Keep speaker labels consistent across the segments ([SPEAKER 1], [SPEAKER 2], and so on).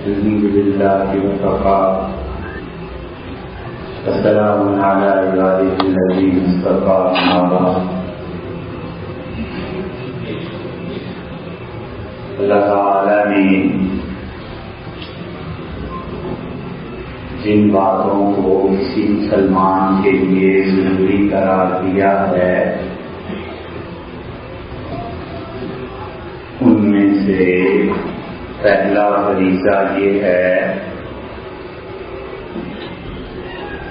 [SPEAKER 1] الحمد لله وكفى وسلام على عباده الذين اصطفى أما بعد. اللہ تعالی نے جن باتوں کو کسی مسلمان کے لیے ضروری قرار دیا ہے ان میں سے پہلا فریضہ یہ ہے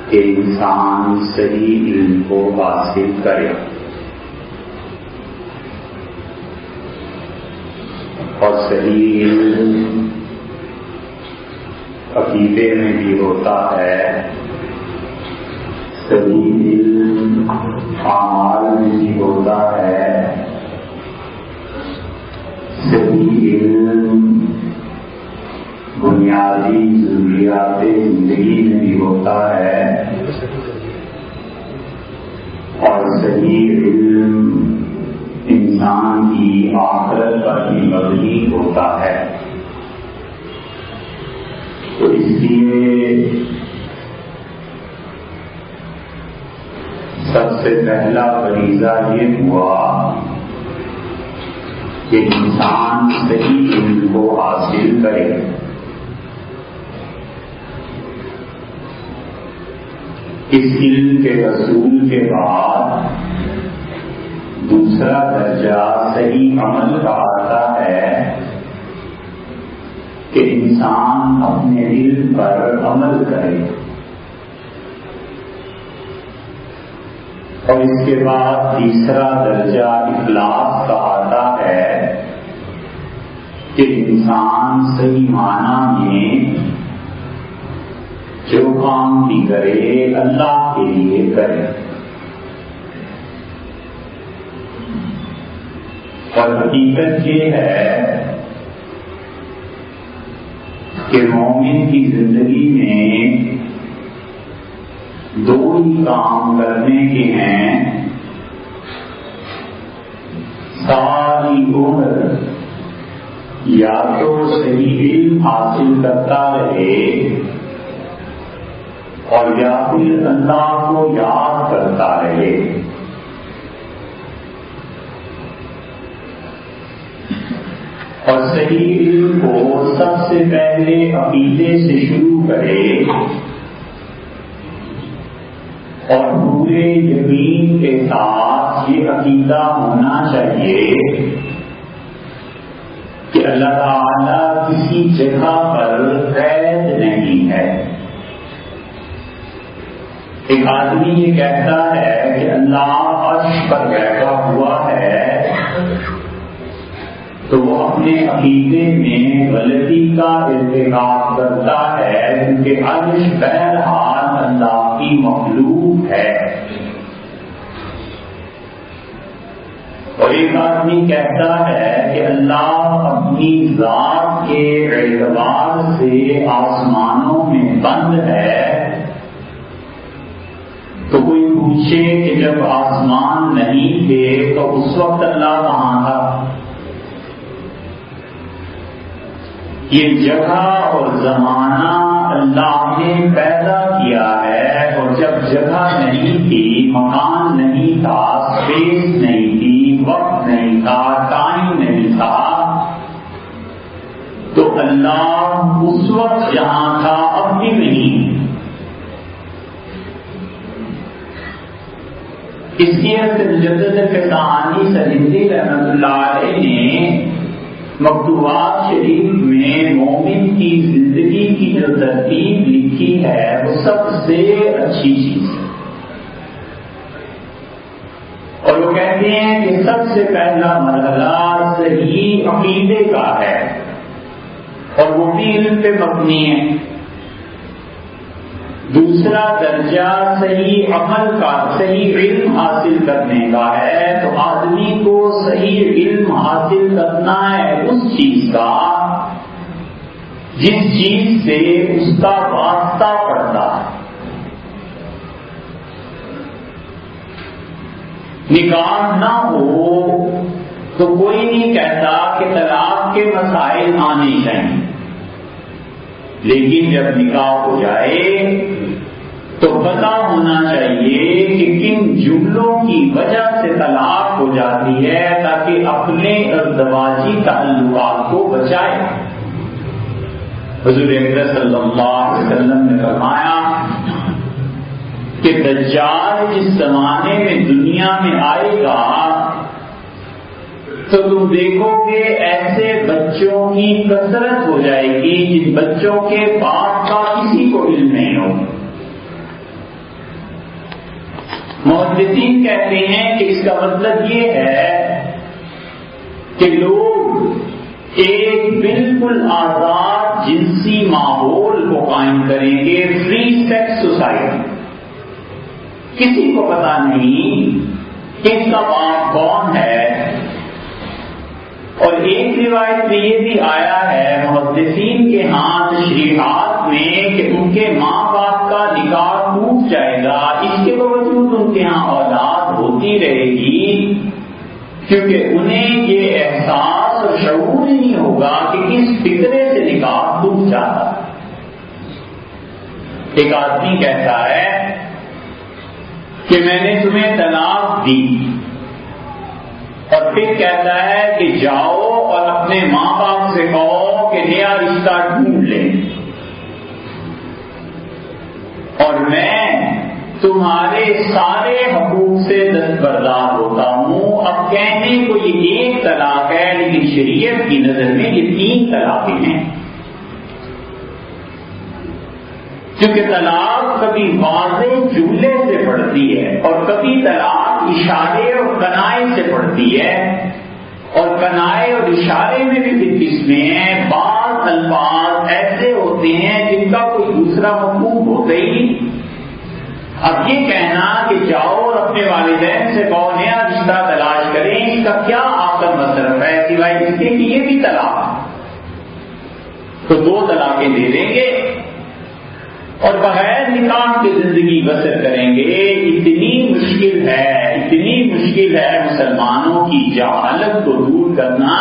[SPEAKER 1] کہ انسان صحیح علم کو حاصل کرے اور صحیح علم عقیدے میں بھی ہوتا ہے، صحیح علم اعمال میں بھی ہوتا ہے، صحیح علم بنیادی ضروریات زندگی میں بھی ہوتا ہے اور صحیح علم انسان کی آخرت پر بھی مبنی ہوتا ہے. تو اس لیے سب سے پہلا فریضہ یہ ہوا کہ انسان صحیح علم کو حاصل کرے. اس علم کے حصول کے بعد دوسرا درجہ صحیح عمل کا آتا ہے کہ انسان اپنے علم پر عمل کرے اور اس کے بعد تیسرا درجہ اخلاص کا آتا ہے کہ انسان صحیح معنی میں جو کام بھی کرے اللہ کے لیے کرے. اور حقیقت یہ ہے کہ مومن کی زندگی میں دو ہی کام کرنے کے ہیں. ساری عمر یا تو صحیح علم حاصل کرتا رہے اور یا پھر اللہ کو یاد کرتا رہے. اور صحیح علم کو سب سے پہلے عقیدے سے شروع کرے اور پورے یقین کے ساتھ یہ عقیدہ ہونا چاہیے کہ اللہ تعالی کسی جگہ پر قید نہیں ہے. ایک آدمی یہ کہتا ہے کہ اللہ عرش پر بیٹھا ہوا ہے تو وہ اپنے عقیدے میں غلطی کا ارتکاب کرتا ہے کیونکہ عرش بہرحال اللہ کی مخلوق ہے. اور ایک آدمی کہتا ہے کہ اللہ اپنی ذات کے اعتبار سے آسمانوں میں بند ہے تو کوئی پوچھے کہ جب آسمان نہیں تھے تو اس وقت اللہ کہاں تھا؟ یہ جگہ اور زمانہ اللہ نے پیدا کیا ہے اور جب جگہ نہیں تھی، مکان نہیں تھا، اسپیس نہیں تھی، وقت نہیں تھا، ٹائم نہیں تھا تو اللہ اس وقت جہاں تھا اب بھی نہیں. اس لیے مجدد فسانی سرہندی رحمۃ اللہ علیہ نے مکتوبات شریف میں مومن کی زندگی کی جو ترتیب لکھی ہے وہ سب سے اچھی چیز ہے. اور وہ کہتے ہیں کہ سب سے پہلا مرحلہ صحیح عقیدے کا ہے اور وہ بھی علم پہ مبنی ہے. دوسرا درجہ صحیح عمل کا، صحیح علم حاصل کرنے کا ہے. تو آدمی کو صحیح علم حاصل کرنا ہے اس چیز کا جس چیز سے اس کا واسطہ پڑتا ہے. نکاح نہ ہو تو کوئی نہیں کہتا کہ طلاق کے مسائل آنے چاہیے. لیکن جب نکاح ہو جائے تو پتہ ہونا چاہیے کہ کن جملوں کی وجہ سے طلاق ہو جاتی ہے تاکہ اپنے ازدواجی تعلقات کو بچائے۔ حضور اکرم صلی اللہ علیہ وسلم نے فرمایا کہ دجال جس زمانے میں دنیا میں آئے گا تو تم دیکھو گے ایسے بچوں کی کثرت ہو جائے گی جن بچوں کے باپ کا کسی کو علم نہیں ہوگا۔ محدثین کہتے ہیں کہ اس کا مطلب یہ ہے کہ لوگ ایک بالکل آزاد جنسی ماحول کو قائم کریں گے، فری سیکس سوسائٹی۔ کسی کو پتا نہیں کہ اس کا باپ کون ہے۔ اور ایک روایت میں یہ بھی آیا ہے محدثین کے ہاں تشریحات میں کہ ان کے ماں باپ کا نکاح ٹوٹ جائے گا، اس کے باوجود ان کے ہاں اولاد ہوتی رہے گی، کیونکہ انہیں یہ احساس اور شعور ہی نہیں ہوگا کہ کس فطرے سے نکاح ٹوٹ جاتا۔ ایک آدمی کہتا ہے کہ میں نے تمہیں طلاق دی، اور پھر کہتا ہے کہ جاؤ اور اپنے ماں باپ سے کہو کہ نیا رشتہ ڈھونڈ لیں، اور میں تمہارے سارے حقوق سے دستبردار ہوتا ہوں۔ اب کہنے کو یہ ایک طلاق ہے لیکن شریعت کی نظر میں یہ 3 طلاقیں ہیں، کیونکہ طلاق کبھی واضح جملے سے پڑتی ہے اور کبھی طلاق اشارے اور کنائے سے پڑتی ہے، اور کنائے اور اشارے میں بھی 2 قسمیں ہیں۔ بعض الفاظ ایسے ہوتے ہیں جن کا کوئی دوسرا مفہوم ہوتا ہی نہیں۔ اب یہ کہنا کہ جاؤ اور اپنے والدین سے کہو نیا رشتہ تلاش کریں، اس کا کیا آخر مطلب ہے سوائے اس کے کہ یہ بھی طلاق، تو 2 طلاقیں دے دیں گے اور بغیر نکاح کی زندگی بسر کریں گے۔ اتنی مشکل ہے مسلمانوں کی جہالت کو دور کرنا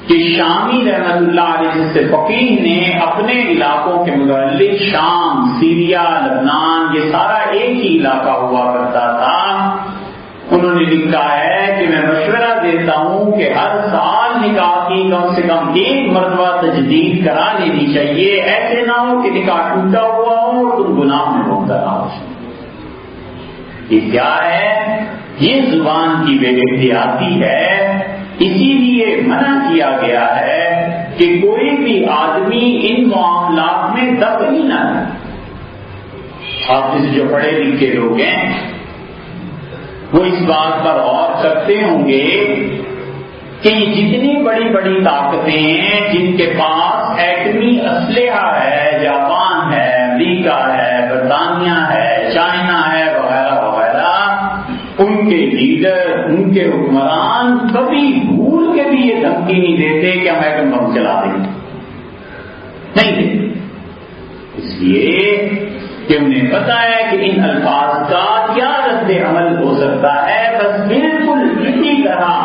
[SPEAKER 1] کہ شامی رحمت اللہ علیہ جیسے فقیہ نے اپنے علاقوں کے متعلق شام، سیریا، لبنان، یہ سارا ایک ہی علاقہ ہوا کرتا تھا، انہوں نے لکھا ہے کہ میں مشورہ دیتا ہوں کہ ہر سال نکاح کی کم سے کم 1 مرتبہ تجدید کرا لینی چاہیے، ایسے نہ ہو کہ نکاح ٹوٹا ہوا ہو اور تم گناہ میں مبتلا ہو۔ یہ کیا ہے؟ یہ زبان کی بے احتیاطی ہے، اسی لیے منع کیا گیا ہے کہ کوئی بھی آدمی ان معاملات میں دخل ہی نہ لے۔ آپ جیسے جو پڑھے لکھے لوگ ہیں وہ اس بات پر غور کرتے ہوں گے کہ یہ جتنی بڑی بڑی طاقتیں ہیں جن کے پاس ایٹمی اسلحہ ہے، جاپان ہے، امریکہ ہے، برطانیہ ہے، چائنا ہے، وغیرہ وغیرہ، ان کے لیڈر، ان کے حکمران کبھی بھول کے بھی یہ دھمکی نہیں دیتے کہ ہم ایٹم بم چلا دیں، نہیں دیتے، اس لیے کہ انہیں پتا ہے کہ ان الفاظ کا کیا رد عمل ہو سکتا ہے۔ بس بالکل اسی طرح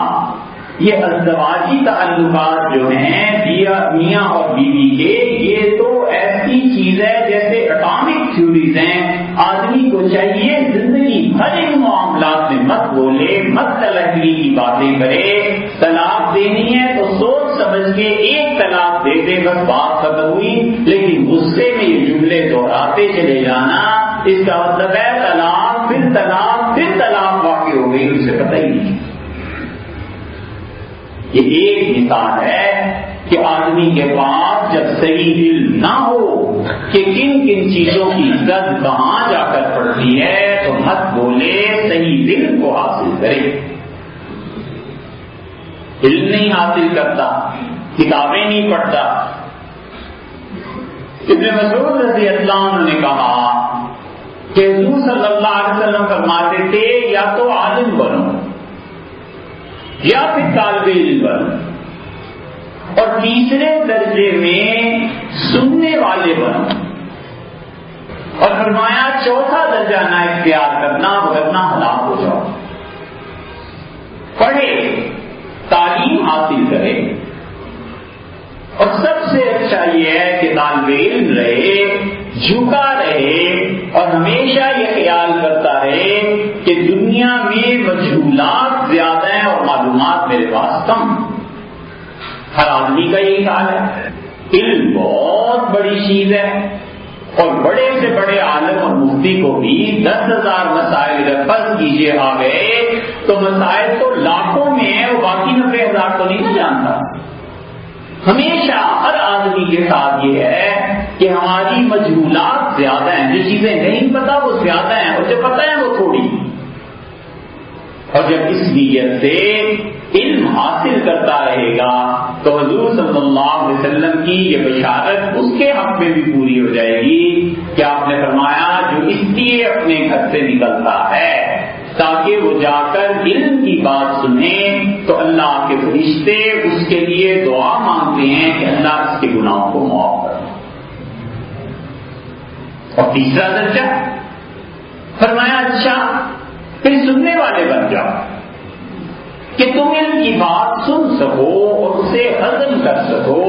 [SPEAKER 1] یہ ازدواجی تعلقات جو ہیں میاں اور بیوی کے، یہ تو ایسی چیز ہے جیسے اٹامک تھیوریز ہیں۔ آدمی کو چاہیے زندگی بھر ان معاملات میں مت بولے، مت تلہلی کی باتیں کرے۔ طلاق دینی ہے تو سوچ سمجھ کے 1 طلاق دے دے، بس بات ختم ہوئی، لیکن غصے میں یہ جملے دہراتے چلے جانا، اس کا مطلب ہے طلاق پھر طلاق پھر طلاق واقع ہو گئی، اسے پتہ ہی نہیں۔ یہ ایک مثال ہے کہ آدمی کے پاس جب صحیح علم نہ ہو کہ کن کن چیزوں کی زد کہاں جا کر پڑتی ہے تو مت بولے، صحیح علم کو حاصل کرے۔ علم نہیں حاصل کرتا، کتابیں نہیں پڑھتا۔ ابن مسعود رضی اللہ عنہ نے کہا کہ حضور صلی اللہ علیہ وسلم فرماتے تھے یا تو عالم بنو یا پھر طالب علم بنو، اور تیسرے درجے میں سننے والے بنو، اور فرمایا چوتھا درجہ نہ اختیار کرنا ورنہ ہلاک ہو جاؤ۔ پڑھے، تعلیم حاصل کرے، اور سب سے اچھا یہ ہے کہ طالب علم رہے، جھکا رہے اور ہمیشہ یہ خیال کرتا رہے کہ دنیا میں مجہولات زیادہ ہیں اور معلومات میرے پاس کم۔ ہر آدمی کا یہی حال ہے۔ علم بہت بڑی چیز ہے اور بڑے سے بڑے عالم اور مفتی کو بھی 10,000 مسائل اگر فرض کیجیے آ گئے تو مسائل تو لاکھوں میں ہیں، وہ باقی 90,000 تو نہیں جانتا۔ ہمیشہ ہر آدمی کے ساتھ یہ ہے کہ ہماری مجہولات زیادہ ہیں، جو چیزیں نہیں پتا وہ زیادہ ہیں اور جو پتہ ہے وہ تھوڑی۔ اور جب اس نیت سے علم حاصل کرتا رہے گا تو حضور صلی اللہ علیہ وسلم کی یہ بشارت اس کے حق میں بھی پوری ہو جائے گی کہ آپ نے فرمایا جو اس لیے اپنے گھر سے نکلتا ہے تاکہ وہ جا کر علم کی بات سنیں تو اللہ کے فرشتے اس کے لیے دعا مانگتے ہیں کہ اللہ اس کے گناہوں کو معاف کر۔ اور تیسرا درجہ فرمایا اچھا پھر سننے والے بن جاؤ کہ تم علم کی بات سن سکو اور اسے ہضم کر سکو۔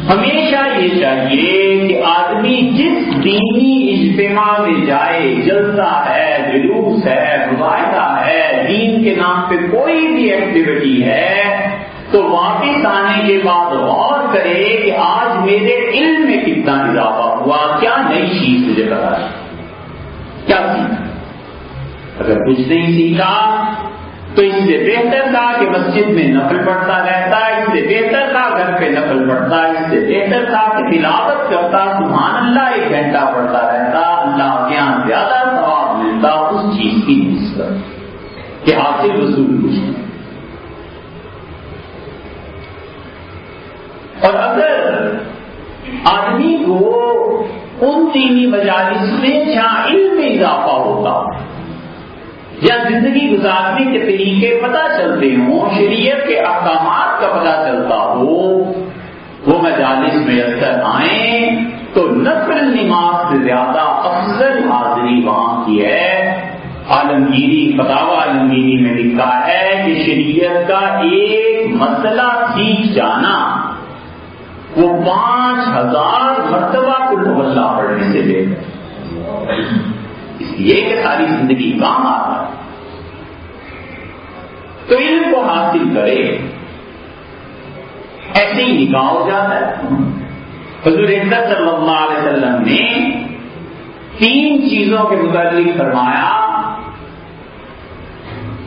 [SPEAKER 1] ہمیشہ یہ چاہیے کہ آدمی جس دینی اجتماع میں جائے، جلسہ ہے، جلوس ہے، مظاہرہ ہے، دین کے نام پہ کوئی بھی ایکٹیویٹی ہے تو واپس آنے کے بعد غور کرے کہ آج میرے علم میں کتنا اضافہ ہوا، کیا نئی چیز مجھے پتا ہے، کیا سیکھا۔ اگر کچھ نہیں سیکھا تو اس سے بہتر تھا کہ مسجد میں نفل پڑھتا رہتا، اس سے بہتر تھا گھر پہ نفل پڑھتا، اس سے بہتر تھا کہ تلاوت کرتا، سبحان اللہ 1 گھنٹہ پڑھتا رہتا، اللہ کے یہاں زیادہ ثواب ملتا اس چیز کی نسبت کہ حاصل وصول کچھ نہیں۔ اور اگر آدمی کو ان دینی مجالس میں جہاں علم میں اضافہ ہوتا یا زندگی گزارنے کے طریقے پتہ چلتے ہوں، شریعت کے احکامات کا پتہ چلتا ہو، وہ مجالس میں اکثر آئیں تو نفل نماز سے زیادہ افضل حاضری وہاں کی ہے۔ عالمگیری فتاوی عالمگیری میں لکھا ہے کہ شریعت کا ایک مسئلہ سیکھ جانا وہ 5,000 مرتبہ کل محلہ پڑھنے سے بہتر، اس لیے کہ ساری زندگی کام آتا ہے۔ تو علم کو حاصل کرے، ایسے ہی نکاح ہو جاتا ہے۔ حضور اکرم صلی اللہ علیہ وسلم نے 3 چیزوں کے متعلق فرمایا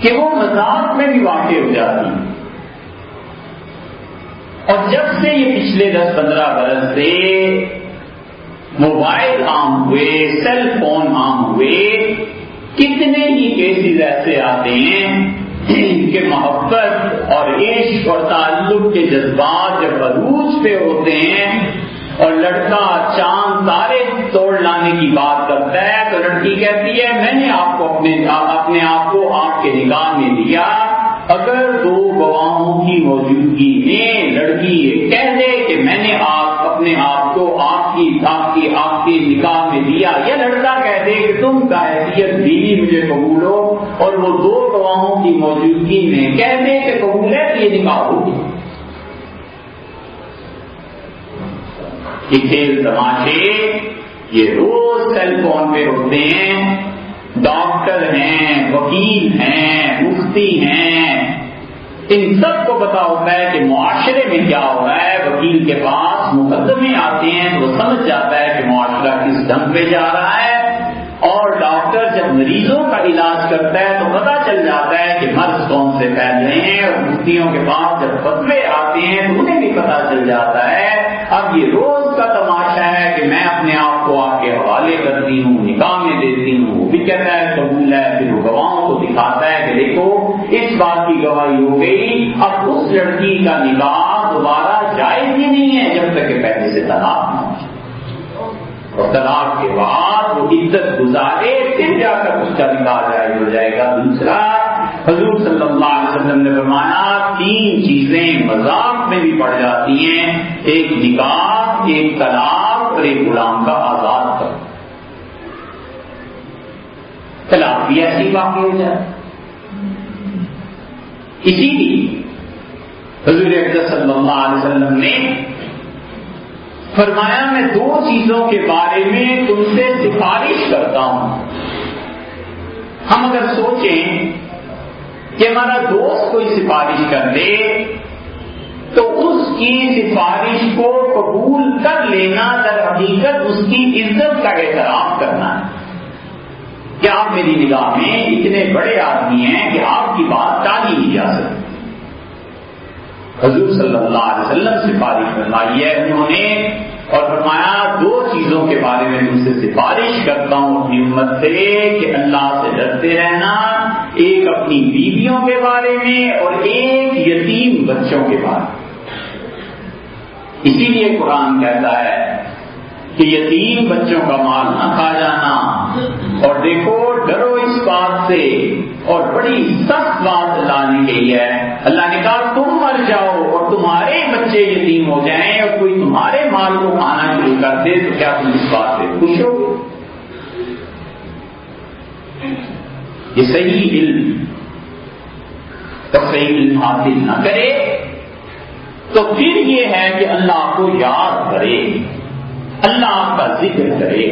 [SPEAKER 1] کہ وہ مذاق میں بھی واقع ہو جاتی ہیں، اور جب سے یہ پچھلے 10-15 برس سے موبائل عام ہوئے، سیل فون عام ہوئے، کتنے ہی کیسز ایسے آتے ہیں کہ محبت اور عشق اور تعلق کے جذبات جب عروج پہ ہوتے ہیں اور لڑکا چاند تارے توڑ لانے کی بات کرتا ہے تو لڑکی کہتی ہے میں نے آپ کو اپنے آپ کو آپ کے نکاح میں دیا۔ اگر 2 گواہوں کی موجودگی میں لڑکی یہ کہہ دے کہ میں نے اپنے آپ کو آپ کے نکاح میں دیا، یا لڑکا کہہ دے کہ تم کا حیثیت بیوی مجھے قبول ہو اور وہ 2 گواہوں کی موجودگی میں کہہ دے کہ قبول ہے تو یہ نکاح ہوگی۔ یہ کھیل تماشے یہ روز سیل فون پہ ہوتے ہیں، ڈاکٹر ہیں، وکیل ہیں، مفتی ہیں، ان سب کو پتا ہوتا ہے کہ معاشرے میں کیا ہو رہا ہے۔ وکیل کے پاس مقدمے آتے ہیں تو وہ سمجھ جاتا ہے کہ معاشرہ کس ڈھنگ پہ جا رہا ہے، اور ڈاکٹر جب مریضوں کا علاج کرتا ہے تو پتا چل جاتا ہے کہ مرض کون سے پھیل رہے ہیں، اور مفتیوں کے پاس جب فتوے آتے ہیں تو انہیں بھی پتا چل جاتا ہے۔ اب یہ روز کا تماشا ہے کہ میں اپنے آپ کو آپ کے حوالے کرتی ہوں، نکاح میں دیتی ہوں، وہ بھی کہتا ہے قبول ہے، پھر وہ گواہوں کو دکھاتا ہے کہ دیکھو اس بات کی گواہی ہو گئی، اب اس لڑکی کا نکاح دوبارہ جائز ہی نہیں ہے جب تک کہ پہلے سے طلاق نہ ہو، اور طلاق کے بعد وہ عدت گزارے پھر جا کر اس کا نکاح جائز ہو جائے گا۔ دوسرا، حضور صلی اللہ علیہ وسلم نے فرمایا 3 چیزیں مذاق میں بھی پڑ جاتی ہیں، ایک نکاح، ایک طلاق اور ایک غلام کا آزاد کرنا۔ طلاق بھی ایسی واقع ہو جائے، اسی لیے حضور اکرم صلی اللہ علیہ وسلم نے فرمایا میں 2 چیزوں کے بارے میں تم سے سفارش کرتا ہوں. ہم اگر سوچیں کہ ہمارا دوست کوئی سفارش کر دے تو اس کی سفارش کو قبول کر لینا در حقیقت اس کی عزت کا اعتراف کرنا ہے کہ آپ میری نگاہ میں اتنے بڑے آدمی ہیں کہ آپ کی بات ٹالی نہیں جا سکتی. حضور صلی اللہ علیہ وسلم سفارش فرمائی ہے انہوں نے اور فرمایا 2 چیزوں کے بارے میں تم سے سفارش کرتا ہوں اپنی امت سے کہ اللہ سے ڈرتے رہنا، ایک اپنی بیویوں کے بارے میں اور ایک یتیم بچوں کے بارے میں. اسی لیے قرآن کہتا ہے کہ یتیم بچوں کا مال نہ کھا جانا، اور دیکھو ڈرو اس بات سے، اور بڑی سخت بات اللہ نے کہی ہے. اللہ نے کہا تم مر جاؤ اور تمہارے بچے یتیم ہو جائیں اور کوئی تمہارے مال کو کھانا شروع کر دے تو کیا تم اس بات سے خوش ہو؟ یہ صحیح علم تو صحیح علم حاصل نہ کرے تو پھر یہ ہے کہ اللہ کو یاد کرے، اللہ کا ذکر کرے،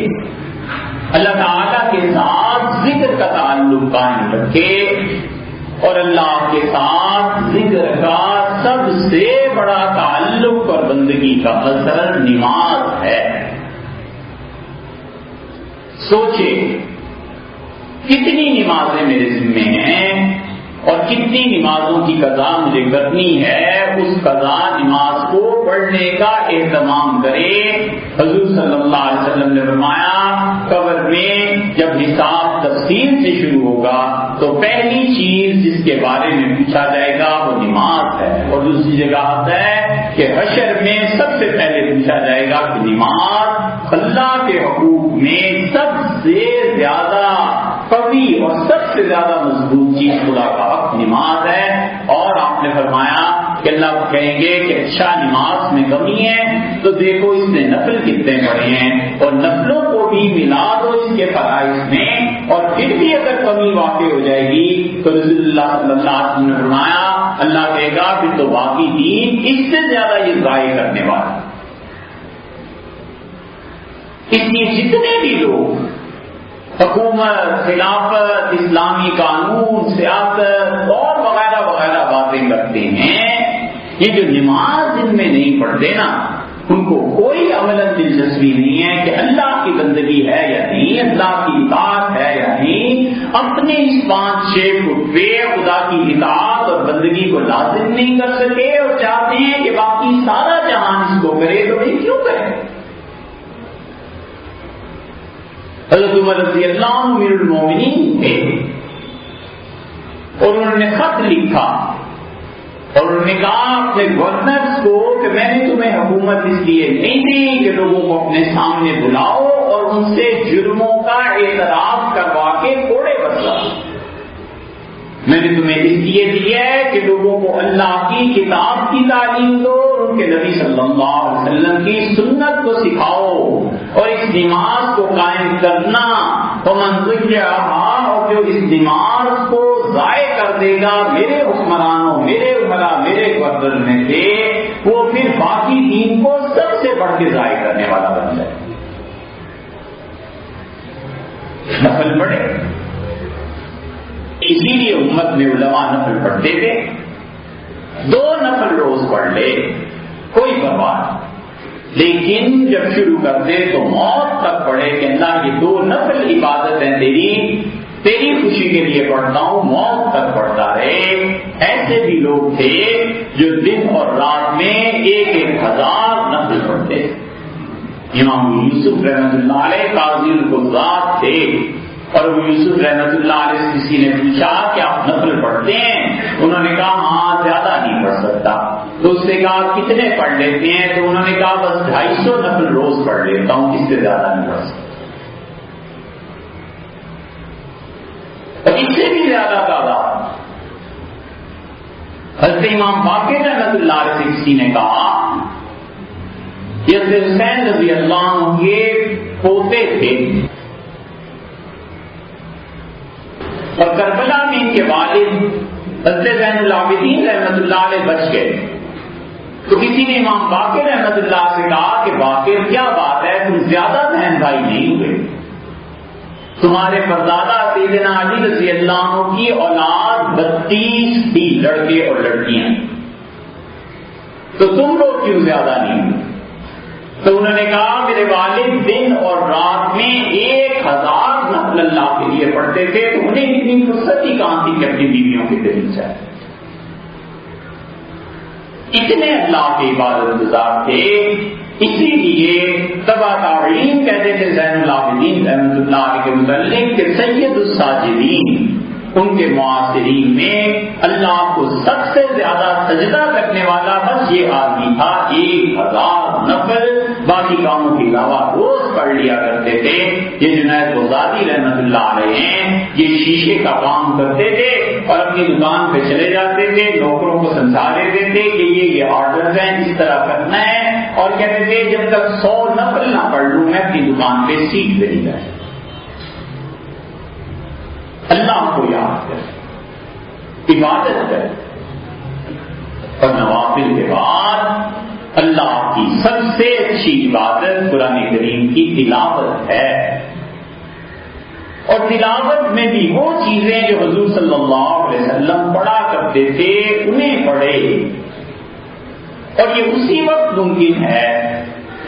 [SPEAKER 1] اللہ تعالیٰ کے ساتھ ذکر کا تعلق قائم رکھے. اور اللہ کے ساتھ ذکر کا سب سے بڑا تعلق اور بندگی کا مظہر نماز ہے. سوچے کتنی نمازیں میرے ذمے ہیں اور کتنی نمازوں کی قضا مجھے کرنی ہے، اس قضا نماز کو پڑھنے کا اہتمام کرے. حضور صلی اللہ علیہ وسلم نے فرمایا قبر میں جب حساب تفصیل سے شروع ہوگا تو پہلی چیز جس کے بارے میں پوچھا جائے گا وہ نماز ہے، اور دوسری جگہ آتا ہے کہ حشر میں سب سے پہلے پوچھا جائے گا کہ نماز اللہ کے حقوق میں سب سے زیادہ قوی اور سب سے زیادہ مضبوط چیز خدا کا حق نماز ہے. اور آپ نے فرمایا کہ اللہ کہیں گے کہ اچھا نماز میں کمی ہے تو دیکھو اس نے نفل کتنے پڑھے ہیں اور نفلوں کو بھی ملا دو اس کے فرائض میں، اور پھر بھی اگر کمی واقع ہو جائے گی تو رسول اللہ صلی اللہ علیہ وسلم نے فرمایا اللہ کہے گا پھر تو باقی دین اس سے زیادہ یہ ضائع کرنے والا. اس لیے جتنے بھی لوگ حکومت، خلافت، اسلامی قانون، سیاست اور وغیرہ وغیرہ باتیں کرتے ہیں، یہ جو نماز جن میں نہیں پڑھتے نا ان کو کوئی عملاً دلچسپی نہیں ہے کہ اللہ کی بندگی ہے یا نہیں، اللہ کی اطاعت ہے یا نہیں. اپنے اس 5-6 فٹ پہ خدا کی اطاعت اور بندگی کو لازم نہیں کر سکے اور چاہتے ہیں کہ باقی سارا جہان اس کو کرے تو یہ کیوں کرے؟ حضرت عمر رضی اللہ عنہ امیر المومنین تھے اور انہوں نے خط لکھا اور انہوں نے کہا اپنے گورنرز کو کہ میں نے تمہیں حکومت اس لیے نہیں دی کہ لوگوں کو اپنے سامنے بلاؤ اور ان سے جرموں کا اعتراف کروا کے کوڑے بتلاؤ. میں نے تمہیں اس لیے دی ہے کہ لوگوں کو اللہ کی کتاب کی تعلیم دو، ان کے نبی صلی اللہ علیہ وسلم کی سنت کو سکھاؤ اور اس نماز کو قائم کرنا. اور جو اس نماز کو ضائع کر دے گا میرے حکمرانوں، میرے عمرا، میرے گورنر میں سے، وہ پھر باقی دین کو سب سے بڑھ کے ضائع کرنے والا بن جائے. نفل پڑھے، اسی لیے امت میں علماء نفل پڑھتے تھے. 2 نفل روز پڑھ لے کوئی پرواہ نہیں، لیکن جب شروع کر دے تو موت تک پڑھے کہ اللہ یہ 2 نفل عبادتیں تیری خوشی کے لیے پڑھتا ہوں، موت تک پڑھتا رہے. ایسے بھی لوگ تھے جو دن اور رات میں 1,000 نفل پڑھتے. امام یوسف رحمۃ اللہ علیہ قاضی القضات تھے اور وہ یوسف رحمۃ اللہ علیہ سے کسی نے پوچھا کہ آپ نفل پڑھتے ہیں؟ انہوں نے کہا ہاں زیادہ نہیں پڑھ سکتا. تو اس نے کہا کتنے پڑھ لیتے ہیں؟ تو انہوں نے کہا بس 250 نفل روز پڑھ لیتا ہوں، اس سے زیادہ نہیں پڑھ سکتا. اور اس سے بھی زیادہ تعداد حضرت امام باقر رحمۃ اللہ علیہ سے کسی نے کہا یہ حسین رضی اللہ عنہ کے پوتے تھے اور کربلا میں ان کے والد حضرت زین العابدین رحمۃ اللہ علیہ بچ گئے. تو کسی نے امام باقر رحمت اللہ سے کہا کہ باقر کیا بات ہے، تم زیادہ بہن بھائی نہیں ہوئے، تمہارے پردادا سیدنا علی رضی اللہ عنہ کی اولاد 32 تھی، لڑکے اور لڑکیاں، تو تم لوگ کیوں زیادہ نہیں ہوئے؟ تو انہوں نے کہا میرے والد دن اور رات میں 1000 نفل اللہ کے لیے پڑھتے تھے، تو انہیں اتنی فرصت ہی کہاں تھی کہ اپنی بیویوں کے قریب جائے، اتنے اللہ کے عبادت گزار تھے۔ اسی لیے تبع تابعین کہتے تھے زین العابدین رحمۃ اللہ علیہ کے متعلق کہ سید الساجدین، ان کے معاصرین میں اللہ کو سب سے زیادہ سجدہ کرنے والا بس یہ آدمی تھا، 1000 نفل باقی کاموں کے علاوہ روز پڑھ لیا کرتے تھے۔ یہ جنید بغدادی رحمۃ اللہ علیہ ہیں، یہ شیشے کا کام کرتے تھے اور اپنی دکان پہ چلے جاتے تھے، نوکروں کو سمجھا دیتے تھے کہ یہ آرڈرز ہیں، اس طرح کرنا ہے، اور کہتے تھے جب تک 100 نفل نہ پڑھ لوں میں اپنی دکان پہ سیٹ پہ نہیں جائے۔ اللہ کو یاد کر، عبادت کر، اور نوافل کے بعد اللہ کی سب سے اچھی عبادت قرآن کریم کی تلاوت ہے۔ اور تلاوت میں بھی وہ چیزیں جو حضور صلی اللہ علیہ وسلم پڑھا کرتے تھے انہیں پڑھے، اور یہ اسی وقت ممکن ہے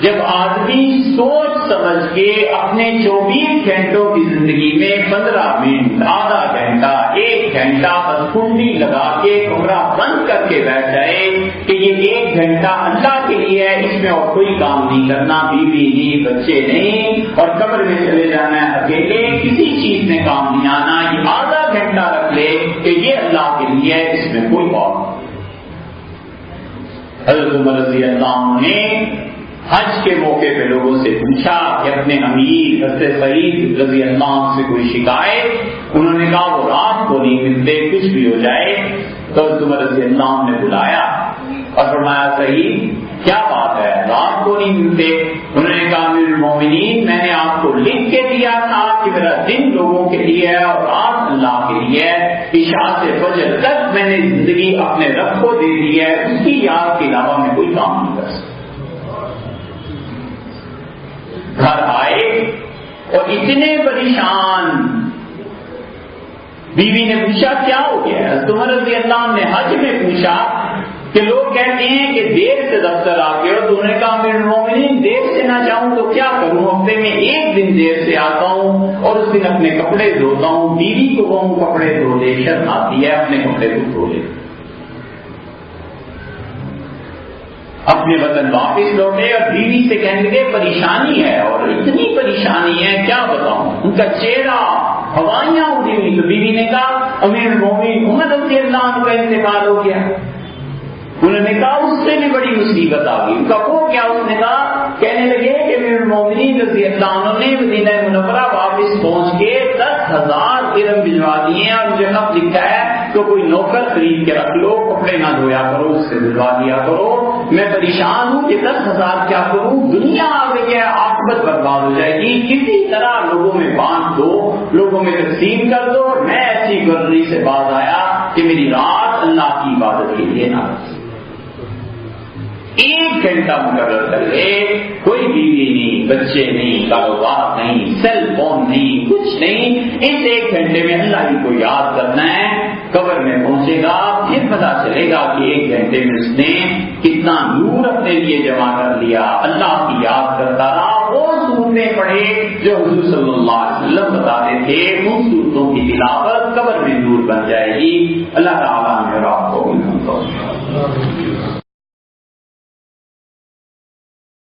[SPEAKER 1] جب آدمی سوچ سمجھ کے اپنے 24 گھنٹوں کی زندگی میں 15 منٹ، آدھا گھنٹہ، 1 گھنٹہ بس کنڈی لگا کے کمرہ بند کر کے بیٹھ جائے کہ یہ 1 گھنٹہ اللہ کے لیے ہے، اس میں اور کوئی کام نہیں کرنا، بیوی نہیں، بچے نہیں، اور قبر میں چلے جانا ہے اکیلے، کسی چیز میں کام نہیں آنا، یہ آدھا گھنٹہ رکھ لے کہ یہ اللہ کے لیے ہے، اس میں کوئی بات نہیں۔ حضرت عمر رضی اللہ عنہ نے حج کے موقع پہ لوگوں سے پوچھا کہ اپنے امیر حضرت سعید رضی اللہ عنہ سے کوئی شکایت، انہوں نے کہا وہ رات کو نہیں ملتے، کچھ بھی ہو جائے۔ تو حضرت عمر رضی اللہ عنہ نے بلایا اور فرمایا سعید کیا بات ہے، رات کو نہیں ملتے؟ انہوں نے کہا امیر المومنین میں نے آپ کو لکھ کے دیا تھا کہ میرا دن لوگوں کے لیے ہے اور رات اللہ کے لیے ہے، عشاء سے فجر تک میں نے زندگی اپنے رب کو دے دی ہے، اس کی یاد کے علاوہ میں کوئی کام نہیں کر سکتا۔ گھر آئے اور اتنے پریشان، بیوی نے پوچھا کیا ہو گیا؟ حضرت عمر رضی اللہ عنہ نے حج میں پوچھا کہ لوگ کہتے ہیں کہ دیر سے دفتر آتے ہو، تو انہوں نے کہا امیر المومنین دیر سے نہ جاؤں تو کیا کروں، ہفتے میں 1 دن دیر سے آتا ہوں اور اس دن اپنے کپڑے دھوتا ہوں، بیوی کو کہوں کپڑے دھو دے، شرم آتی ہے اپنے کپڑے کو دھو لے۔ اپنے وطن واپس لوٹے اور بیوی سے کہنے لگے پریشانی ہے، اور اتنی پریشانی ہے کیا بتاؤں، ان کا چہرہ ہوائیاں اڑی ہوئی۔ تو بیوی نے کہا امیر المومنین عمر رضی اللہ عنہ کا انتقال ہو گیا۔ انہوں نے کہا اس سے بھی بڑی مصیبت آ گئی۔ ان کا وہ کیا؟ اس نے کہا کہنے لگے کہ امیر المومنین رضی اللہ عنہ نے مدینہ منورہ واپس پہنچ کے 10,000 درہم بھجوا دیے اور مجھے خط لکھا ہے تو کوئی نوکر خرید کے رکھ لو، کپڑے نہ دھویا کرو، اس سے دلوا دیا کرو، میں پریشان ہوں کہ 10,000 کیا کروں، دنیا آ گئی ہے، عاقبت برباد ہو جائے گی، کسی طرح لوگوں میں بانٹ دو، لوگوں میں تقسیم کر دو۔ میں ایسی گرری سے باز آیا کہ میری رات اللہ کی عبادت کے لیے نہ رکھی۔ 1 گھنٹہ مقرر کر لے، کوئی بیوی نہیں، بچے نہیں، کاروبار نہیں، سیل فون نہیں، کچھ نہیں، اس 1 گھنٹے میں اللہ ہی کو یاد کرنا ہے۔ قبر میں پہنچے گا پھر پتا چلے گا کہ 1 گھنٹے میں اس نے کتنا نور اپنے لیے جمع کر لیا، اللہ کی یاد کرتا رہا، وہ سورتیں پڑھے جو حضور صلی اللہ علیہ وسلم بتاتے تھے، ان سورتوں کی تلاوت قبر میں نور بن جائے گی۔ اللہ تعالیٰ نے آپ کو